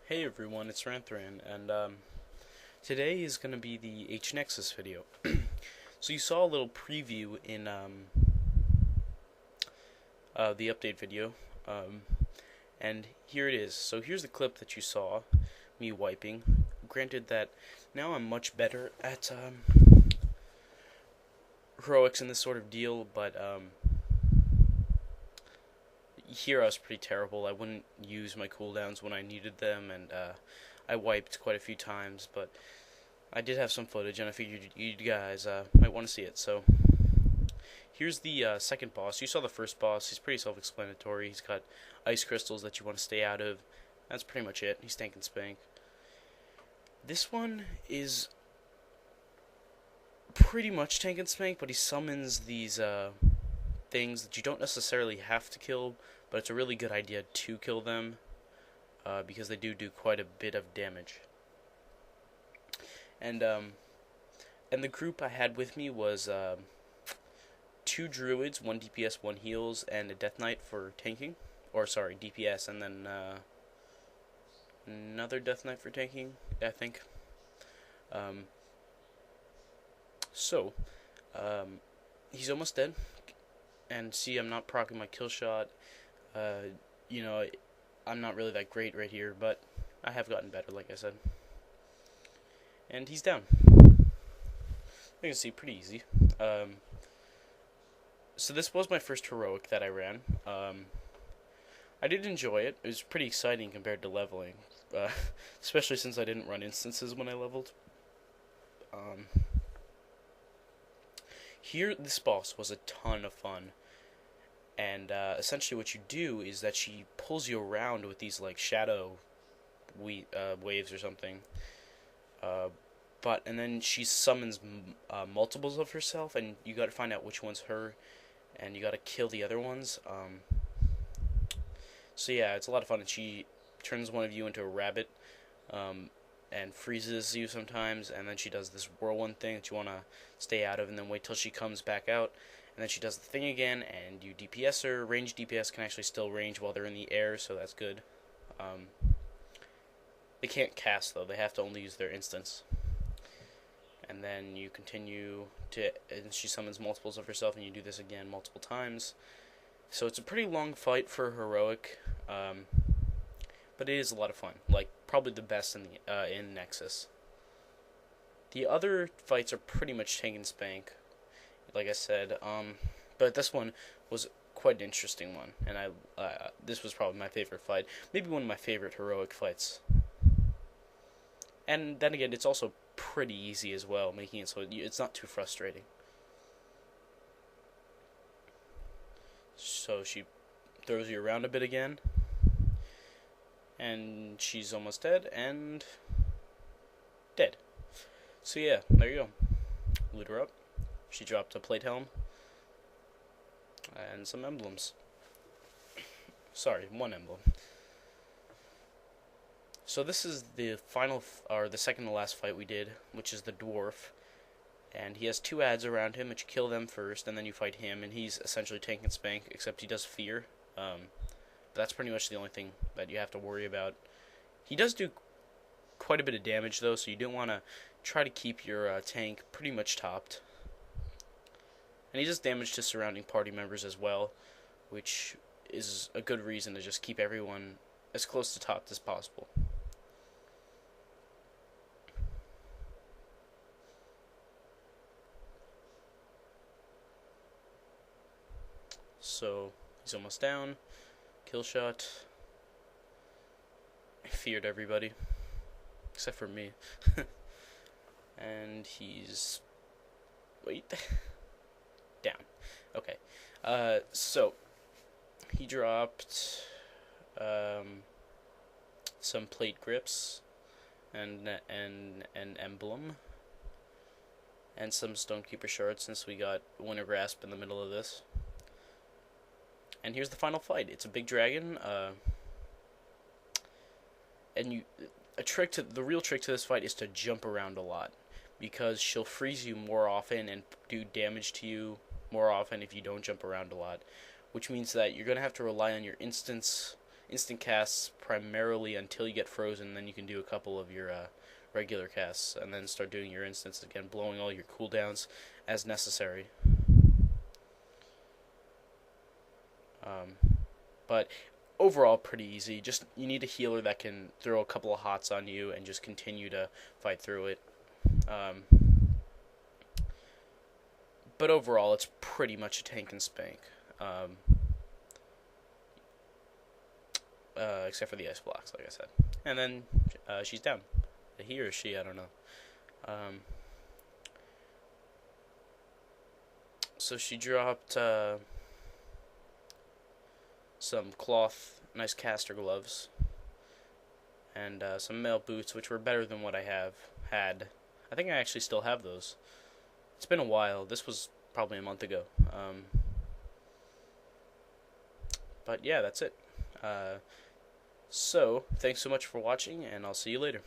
Hey everyone, it's Ranthran, and today is going to be the Nexus video. So you saw a little preview in the update video, and here it is. So here's the clip that you saw, me wiping. Granted that now I'm much better at heroics and this sort of deal, but here I was pretty terrible. I wouldn't use my cooldowns when I needed them, and I wiped quite a few times, but I did have some footage, and I figured you guys might want to see it. So here's the second boss. You saw the first boss. He's pretty self-explanatory. He's got ice crystals that you want to stay out of. That's pretty much it. He's tank and spank. This one is pretty much tank and spank, but he summons these things that you don't necessarily have to kill, but it's a really good idea to kill them because they do quite a bit of damage. And the group I had with me was 2 druids, 1 DPS, 1 heals, and a Death Knight for tanking. Or sorry, DPS, and then another Death Knight for tanking, I think. So he's almost dead. And see, I'm not proccing my kill shot. You know, I'm not really that great right here, but I have gotten better, like I said. And he's down. You can see, pretty easy. So this was my first heroic that I ran. I did enjoy it. It was pretty exciting compared to leveling, especially since I didn't run instances when I leveled. Here, this boss was a ton of fun. And essentially what you do is that she pulls you around with these like shadow waves or something. And then she summons multiples of herself, and you gotta find out which one's her, and you gotta kill the other ones. So yeah, it's a lot of fun, and she turns one of you into a rabbit, and freezes you sometimes, and then she does this whirlwind thing that you wanna stay out of, and then wait till she comes back out. And then she does the thing again, and you DPS her. Range DPS can actually still range while they're in the air, so that's good. They can't cast, though. They have to only use their instance. And then you continue to... And she summons multiples of herself, and you do this again multiple times. So it's a pretty long fight for heroic, but it is a lot of fun. Like, probably the best in Nexus. The other fights are pretty much tank and spank, like I said, but this one was quite an interesting one, and this was probably my favorite fight, maybe one of my favorite heroic fights. And then again, it's also pretty easy as well, making it so it's not too frustrating. So she throws you around a bit again, and she's almost dead, and dead. So yeah, there you go. Loot her up. She dropped a plate helm and some emblems. Sorry, 1 emblem. So this is the final, or the second to last fight we did, which is the dwarf. And he has 2 ads around him, which you kill them first, and then you fight him, and he's essentially tank and spank, except he does fear. But that's pretty much the only thing that you have to worry about. He does do quite a bit of damage, though, so you do want to try to keep your tank pretty much topped. And he does damage to surrounding party members as well, which is a good reason to just keep everyone as close to topped as possible. So, he's almost down. Kill shot. I feared everybody, except for me. And he's... Wait... down. Okay. So he dropped some plate grips and an emblem and some Stonekeeper shards, since we got Winter Grasp in the middle of this. And here's the final fight. It's a big dragon, and the real trick to this fight is to jump around a lot, because she'll freeze you more often and do damage to you more often if you don't jump around a lot, which means that you're going to have to rely on your instance instant casts primarily until you get frozen. Then you can do a couple of your regular casts, and then start doing your instants again, blowing all your cooldowns as necessary. But overall, pretty easy. Just you need a healer that can throw a couple of hots on you and just continue to fight through it. But overall, it's pretty much a tank and spank. Except for the ice blocks, like I said. And then she's down. He or she, I don't know. So she dropped some cloth, nice caster gloves, and some mail boots, which were better than what I had. I think I actually still have those. It's been a while. This was probably a month ago. But yeah, that's it. So, thanks so much for watching, and I'll see you later.